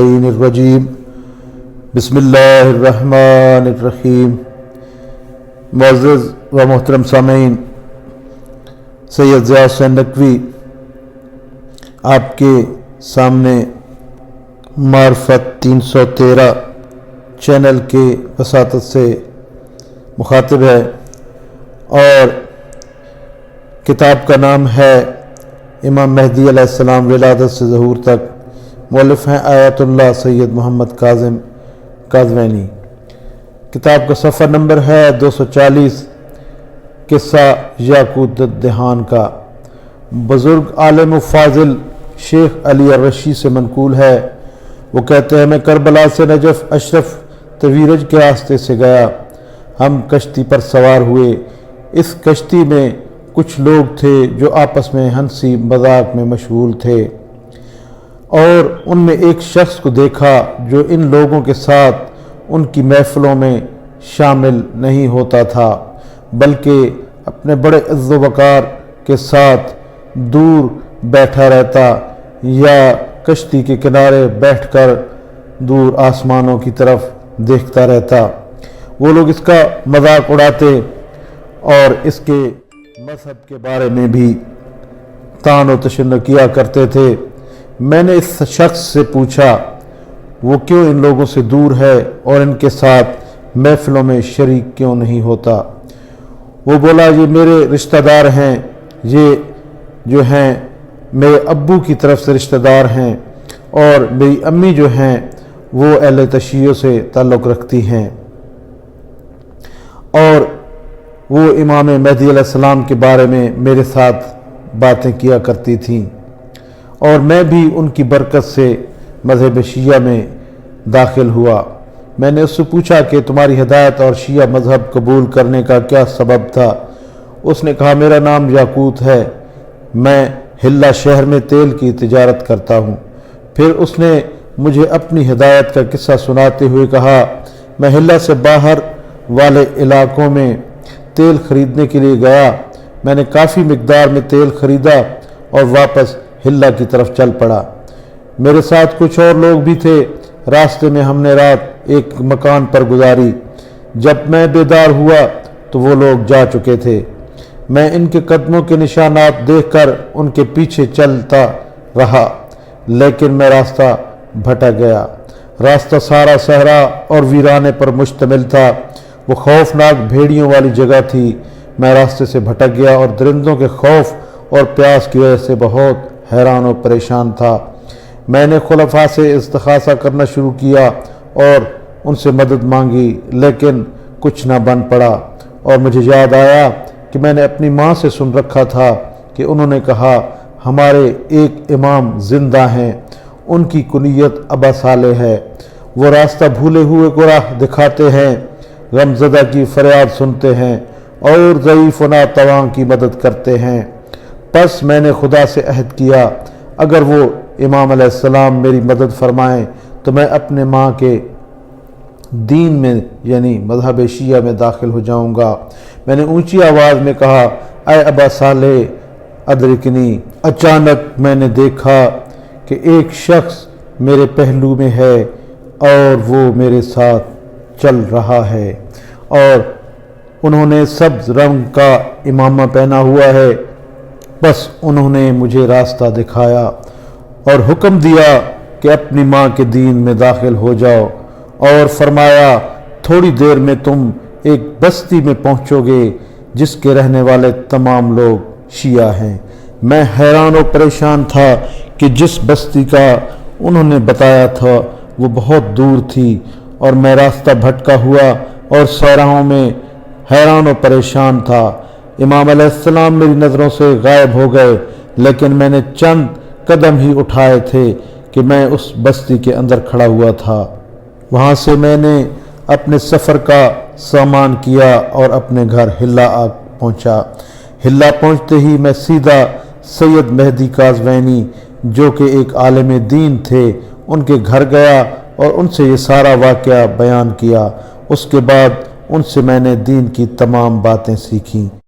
الرجیم بسم اللہ الرحمن الرحیم۔ معزز و محترم سامعین، سید ضیاء حسین نقوی آپ کے سامنے معرفت 313 چینل کے وساطت سے مخاطب ہے، اور کتاب کا نام ہے امام مہدی علیہ السلام ولادت سے ظہور تک۔ مؤلف ہیں آیت اللہ سید محمد کاظم قازوینی۔ کتاب کا صفحہ نمبر ہے 240۔ قصہ یاقوت الدہان کا بزرگ عالم و فاضل شیخ علی الرشی سے منقول ہے۔ وہ کہتے ہیں، میں کربلا سے نجف اشرف تویرج کے راستے سے گیا۔ ہم کشتی پر سوار ہوئے۔ اس کشتی میں کچھ لوگ تھے جو آپس میں ہنسی مذاق میں مشغول تھے، اور ان میں ایک شخص کو دیکھا جو ان لوگوں کے ساتھ ان کی محفلوں میں شامل نہیں ہوتا تھا، بلکہ اپنے بڑے عز و وقار کے ساتھ دور بیٹھا رہتا یا کشتی کے کنارے بیٹھ کر دور آسمانوں کی طرف دیکھتا رہتا۔ وہ لوگ اس کا مذاق اڑاتے اور اس کے مذہب کے بارے میں بھی طعن و تشنع کیا کرتے تھے۔ میں نے اس شخص سے پوچھا وہ کیوں ان لوگوں سے دور ہے اور ان کے ساتھ محفلوں میں شریک کیوں نہیں ہوتا؟ وہ بولا، یہ میرے رشتہ دار ہیں، یہ جو ہیں میرے ابو کی طرف سے رشتہ دار ہیں، اور میری امی جو ہیں وہ اہل تشیع سے تعلق رکھتی ہیں، اور وہ امام مہدی علیہ السلام کے بارے میں میرے ساتھ باتیں کیا کرتی تھیں، اور میں بھی ان کی برکت سے مذہب شیعہ میں داخل ہوا۔ میں نے اس سے پوچھا کہ تمہاری ہدایت اور شیعہ مذہب قبول کرنے کا کیا سبب تھا؟ اس نے کہا، میرا نام یاقوت ہے، میں ہلہ شہر میں تیل کی تجارت کرتا ہوں۔ پھر اس نے مجھے اپنی ہدایت کا قصہ سناتے ہوئے کہا، میں ہلہ سے باہر والے علاقوں میں تیل خریدنے کے لیے گیا۔ میں نے کافی مقدار میں تیل خریدا اور واپس ہلہ کی طرف چل پڑا۔ میرے ساتھ کچھ اور لوگ بھی تھے۔ راستے میں ہم نے رات ایک مکان پر گزاری۔ جب میں بیدار ہوا تو وہ لوگ جا چکے تھے۔ میں ان کے قدموں کے نشانات دیکھ کر ان کے پیچھے چلتا رہا، لیکن میں راستہ بھٹک گیا۔ راستہ سارا صحرا اور ویرانے پر مشتمل تھا۔ وہ خوفناک بھیڑیوں والی جگہ تھی۔ میں راستے سے بھٹک گیا اور درندوں کے خوف اور پیاس کی وجہ سے بہت حیران و پریشان تھا۔ میں نے خلفاء سے استغاثہ کرنا شروع کیا اور ان سے مدد مانگی، لیکن کچھ نہ بن پڑا، اور مجھے یاد آیا کہ میں نے اپنی ماں سے سن رکھا تھا کہ انہوں نے کہا، ہمارے ایک امام زندہ ہیں، ان کی کنیت ابا صالح ہے، وہ راستہ بھولے ہوئے کو راہ دکھاتے ہیں، غم زدہ کی فریاد سنتے ہیں اور ضعیف و ناتواں کی مدد کرتے ہیں۔ پس میں نے خدا سے عہد کیا، اگر وہ امام علیہ السلام میری مدد فرمائیں تو میں اپنے ماں کے دین میں یعنی مذہب شیعہ میں داخل ہو جاؤں گا۔ میں نے اونچی آواز میں کہا، اے ابا صالح ادرکنی۔ اچانک میں نے دیکھا کہ ایک شخص میرے پہلو میں ہے اور وہ میرے ساتھ چل رہا ہے، اور انہوں نے سبز رنگ کا امامہ پہنا ہوا ہے۔ بس انہوں نے مجھے راستہ دکھایا اور حکم دیا کہ اپنی ماں کے دین میں داخل ہو جاؤ، اور فرمایا، تھوڑی دیر میں تم ایک بستی میں پہنچو گے جس کے رہنے والے تمام لوگ شیعہ ہیں۔ میں حیران و پریشان تھا کہ جس بستی کا انہوں نے بتایا تھا وہ بہت دور تھی، اور میں راستہ بھٹکا ہوا اور صحراؤں میں حیران و پریشان تھا۔ امام علیہ السلام میری نظروں سے غائب ہو گئے، لیکن میں نے چند قدم ہی اٹھائے تھے کہ میں اس بستی کے اندر کھڑا ہوا تھا۔ وہاں سے میں نے اپنے سفر کا سامان کیا اور اپنے گھر ہلہ آ پہنچا۔ ہلہ پہنچتے ہی میں سیدھا سید مہدی قازوینی جو کہ ایک عالم دین تھے ان کے گھر گیا اور ان سے یہ سارا واقعہ بیان کیا۔ اس کے بعد ان سے میں نے دین کی تمام باتیں سیکھیں۔